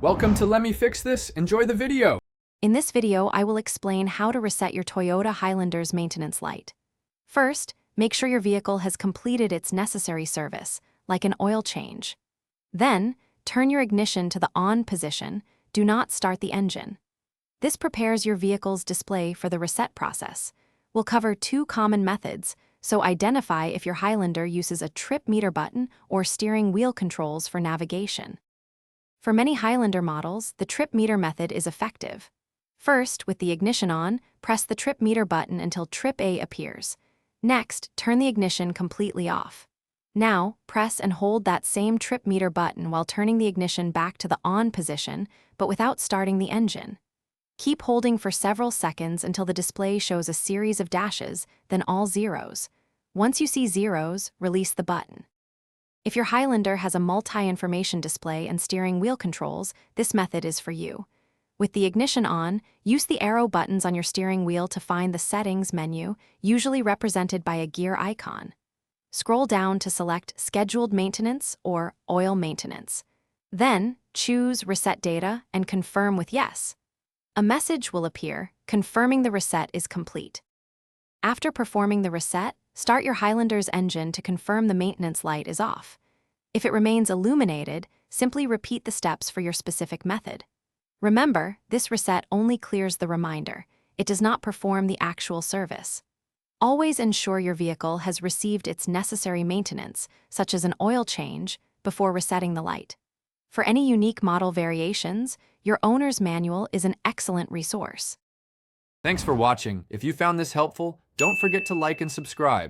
Welcome to Let Me Fix This. Enjoy the video. In this video, I will explain how to reset your Toyota Highlander's maintenance light. First, make sure your vehicle has completed its necessary service, like an oil change. Then, turn your ignition to the on position. Do not start the engine. This prepares your vehicle's display for the reset process. We'll cover two common methods, so identify if your Highlander uses a trip meter button or steering wheel controls for navigation. For many Highlander models, the trip meter method is effective. First, with the ignition on, press the trip meter button until trip A appears. Next, turn the ignition completely off. Now, press and hold that same trip meter button while turning the ignition back to the on position, but without starting the engine. Keep holding for several seconds until the display shows a series of dashes, then all zeros. Once you see zeros, release the button. If your Highlander has a multi-information display and steering wheel controls, this method is for you. With the ignition on, use the arrow buttons on your steering wheel to find the Settings menu, usually represented by a gear icon. Scroll down to select Scheduled Maintenance or Oil Maintenance. Then, choose Reset Data and confirm with Yes. A message will appear, confirming the reset is complete. After performing the reset, start your Highlander's engine to confirm the maintenance light is off. If it remains illuminated, simply repeat the steps for your specific method. Remember, this reset only clears the reminder. It does not perform the actual service. Always ensure your vehicle has received its necessary maintenance, such as an oil change, before resetting the light. For any unique model variations, your owner's manual is an excellent resource. Thanks for watching. If you found this helpful, don't forget to like and subscribe.